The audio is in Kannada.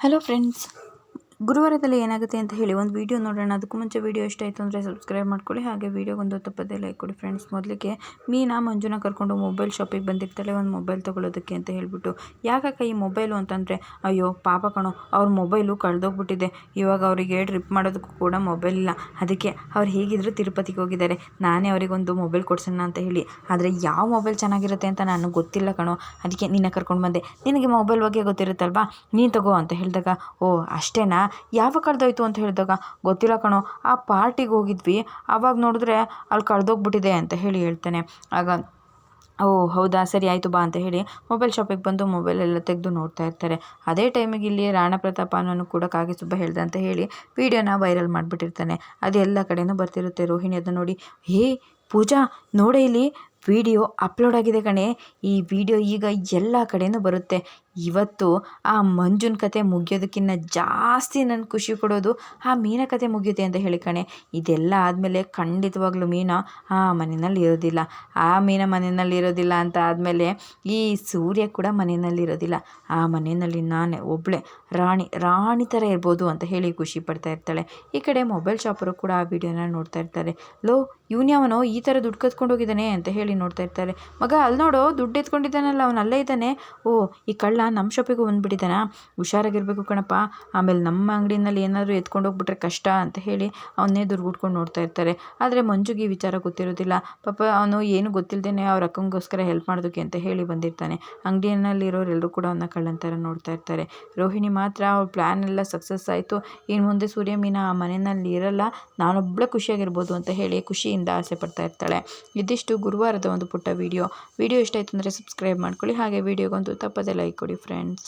ಹಲೋ ಫ್ರೆಂಡ್ಸ್, ಗುರುವಾರದಲ್ಲಿ ಏನಾಗುತ್ತೆ ಅಂತ ಹೇಳಿ ಒಂದು ವಿಡಿಯೋ ನೋಡೋಣ. ಅದಕ್ಕೂ ಮುಂಚೆ ವಿಡಿಯೋ ಇಷ್ಟ ಆಯಿತು ಅಂದರೆ ಸಬ್ಸ್ಕ್ರೈಬ್ ಮಾಡ್ಕೊಳ್ಳಿ, ಹಾಗೆ ವಿಡಿಯೋಗೊಂದು ತಪ್ಪದೇ ಲೈಕ್ ಕೊಡಿ. ಫ್ರೆಂಡ್ಸ್, ಮೊದಲಿಗೆ ಮೀನಾ ಮಂಜುನ ಕರ್ಕೊಂಡು ಮೊಬೈಲ್ ಶಾಪಿಗೆ ಬಂದಿರ್ತಾಳೆ ಒಂದು ಮೊಬೈಲ್ ತೊಗೊಳೋದಕ್ಕೆ ಅಂತ ಹೇಳ್ಬಿಟ್ಟು. ಯಾಕಕ್ಕ ಈ ಮೊಬೈಲು ಅಂತಂದರೆ, ಅಯ್ಯೋ ಪಾಪ ಕಣೋ, ಅವ್ರ ಮೊಬೈಲು ಕಳೆದೋಗ್ಬಿಟ್ಟಿದೆ. ಇವಾಗ ಅವರಿಗೆ ಟ್ರಿಪ್ ಮಾಡೋದಕ್ಕೂ ಕೂಡ ಮೊಬೈಲ್ ಇಲ್ಲ. ಅದಕ್ಕೆ ಅವ್ರು ಹೇಗಿದ್ರು ತಿರುಪತಿಗೆ ಹೋಗಿದ್ದಾರೆ. ನಾನೇ ಅವರಿಗೊಂದು ಮೊಬೈಲ್ ಕೊಡ್ಸೋಣ ಅಂತ ಹೇಳಿ. ಆದರೆ ಯಾವ ಮೊಬೈಲ್ ಚೆನ್ನಾಗಿರುತ್ತೆ ಅಂತ ನನಗೆ ಗೊತ್ತಿಲ್ಲ ಕಣೋ, ಅದಕ್ಕೆ ನಿನ್ನ ಕರ್ಕೊಂಡು ಬಂದೆ. ನಿನಗೆ ಮೊಬೈಲ್ ಬಗ್ಗೆ ಗೊತ್ತಿರುತ್ತಲ್ವಾ, ನೀನು ತಗೋ ಅಂತ ಹೇಳಿದಾಗ, ಓ ಅಷ್ಟೇನಾ, ಯಾವಾಗ ಕಳೆದೋಯ್ತು ಅಂತ ಹೇಳಿದಾಗ, ಗೊತ್ತಿಲ್ಲ ಕಣೋ, ಆ ಪಾರ್ಟಿಗೆ ಹೋಗಿದ್ವಿ, ಆವಾಗ ನೋಡಿದ್ರೆ ಅಲ್ಲಿ ಕಳೆದೋಗ್ಬಿಟ್ಟಿದೆ ಅಂತ ಹೇಳ್ತಾನೆ. ಆಗ ಓ ಹೌದಾ, ಸರಿ ಆಯಿತು ಬಾ ಅಂತ ಹೇಳಿ ಮೊಬೈಲ್ ಶಾಪಿಗೆ ಬಂದು ಮೊಬೈಲೆಲ್ಲ ತೆಗೆದು ನೋಡ್ತಾ ಇರ್ತಾರೆ. ಅದೇ ಟೈಮಿಗೆ ಇಲ್ಲಿ ರಾಣಾ ಪ್ರತಾಪ್ ಅನ್ನೋನು ಕೂಡ ಕಾಗಿಸುಬ್ಬ ಹೇಳ್ದೆ ಅಂತ ಹೇಳಿ ವಿಡಿಯೋನ ವೈರಲ್ ಮಾಡಿಬಿಟ್ಟಿರ್ತಾನೆ. ಅದು ಎಲ್ಲ ಕಡೆನೂ ಬರ್ತಿರುತ್ತೆ. ರೋಹಿಣಿ ಅದನ್ನು ನೋಡಿ, ಹೇ ಪೂಜಾ, ನೋಡೇ ಇಲ್ಲಿ ವಿಡಿಯೋ ಅಪ್ಲೋಡ್ ಆಗಿದೆ ಕಣೆ, ಈ ವಿಡಿಯೋ ಈಗ ಎಲ್ಲ ಕಡೆನೂ ಬರುತ್ತೆ. ಇವತ್ತು ಆ ಮಂಜುನ ಕತೆ ಮುಗಿಯೋದಕ್ಕಿಂತ ಜಾಸ್ತಿ ನನಗೆ ಖುಷಿ ಕೊಡೋದು ಆ ಮೀನ ಕತೆ ಮುಗಿಯುತ್ತೆ ಅಂತ ಹೇಳಿ ಕಣೆ. ಇದೆಲ್ಲ ಆದಮೇಲೆ ಖಂಡಿತವಾಗ್ಲೂ ಮೀನಾ ಆ ಮನೆಯಲ್ಲಿ ಇರೋದಿಲ್ಲ. ಆ ಮೀನ ಮನೆಯಲ್ಲಿ ಇರೋದಿಲ್ಲ ಅಂತ ಆದಮೇಲೆ ಈ ಸೂರ್ಯ ಕೂಡ ಮನೆಯಲ್ಲಿ ಇರೋದಿಲ್ಲ. ಆ ಮನೆಯಲ್ಲಿ ನಾನೇ ಒಬ್ಬಳೆ ರಾಣಿ ಥರ ಇರ್ಬೋದು ಅಂತ ಹೇಳಿ ಖುಷಿ ಪಡ್ತಾ ಇರ್ತಾಳೆ. ಈ ಕಡೆ ಮೊಬೈಲ್ ಶಾಪರು ಕೂಡ ಆ ವಿಡಿಯೋನ ನೋಡ್ತಾ ಇರ್ತಾರೆ. ಲೋ, ಇವನ್ಯಾವನೋ ಈ ಥರ ದುಡ್ಡು ಕತ್ಕೊಂಡು ಹೋಗಿದ್ದಾನೆ ಅಂತ ಹೇಳಿ ನೋಡ್ತಾ ಇರ್ತಾರೆ. ಮಗ, ಅಲ್ಲಿ ನೋಡೋ, ದುಡ್ಡು ಎತ್ಕೊಂಡಿದ್ದಾನಲ್ಲ, ಅವನು ಅಲ್ಲೇ ಇದ್ದಾನೆ. ಓ, ಈ ಕಳ್ಳ ನಮ್ಮ ಶಾಪಿಗೂ ಬಂದುಬಿಟ್ಟಿದ್ದಾನ, ಹುಷಾರಾಗಿರ್ಬೇಕು ಕಣಪ್ಪ, ಆಮೇಲೆ ನಮ್ಮ ಅಂಗಡಿನಲ್ಲಿ ಏನಾದರೂ ಎತ್ಕೊಂಡು ಹೋಗ್ಬಿಟ್ರೆ ಕಷ್ಟ ಅಂತ ಹೇಳಿ ಅವನ್ನೇ ದುರ್ಗುಟ್ಕೊಂಡು ನೋಡ್ತಾ ಇರ್ತಾರೆ. ಆದರೆ ಮಂಜುಗೆ ಈ ವಿಚಾರ ಗೊತ್ತಿರೋದಿಲ್ಲ. ಪಾಪ ಅವನು ಏನು ಗೊತ್ತಿಲ್ಲದೇನೆ ಅವ್ರ ಅಕ್ಕಂಗೋಸ್ಕರ ಹೆಲ್ಪ್ ಮಾಡೋದಕ್ಕೆ ಅಂತ ಹೇಳಿ ಬಂದಿರ್ತಾನೆ. ಅಂಗಡಿಯಲ್ಲಿರೋರೆಲ್ಲರೂ ಕೂಡ ಅವನ್ನ ಕಳ್ಳಂತರ ನೋಡ್ತಾ ಇರ್ತಾರೆ. ರೋಹಿಣಿ ಮಾತ್ರ ಅವ್ರ ಪ್ಲ್ಯಾನ್ ಎಲ್ಲ ಸಕ್ಸಸ್ ಆಯಿತು, ಇನ್ನು ಮುಂದೆ ಸೂರ್ಯ ಮೀನಾ ಆ ಮನೆಯಲ್ಲಿ ಇರಲ್ಲ, ನಾನೊಬ್ಬಳೇ ಖುಷಿಯಾಗಿರ್ಬೋದು ಅಂತ ಹೇಳಿ ಖುಷಿಯಿಂದ ಆಸೆ ಪಡ್ತಾ ಇರ್ತಾಳೆ. ಇದಿಷ್ಟು ಗುರುವಾರದ ಒಂದು ಪುಟ್ಟ ವಿಡಿಯೋ ಇಷ್ಟ ಆಯಿತು ಅಂದರೆ ಸಬ್ಸ್ಕ್ರೈಬ್ ಮಾಡ್ಕೊಳ್ಳಿ, ಹಾಗೆ ವಿಡಿಯೋಗೊಂದು ತಪ್ಪದೇ ಲೈಕ್ ಕೊಡಿ ಫ್ರೆಂಡ್ಸ್.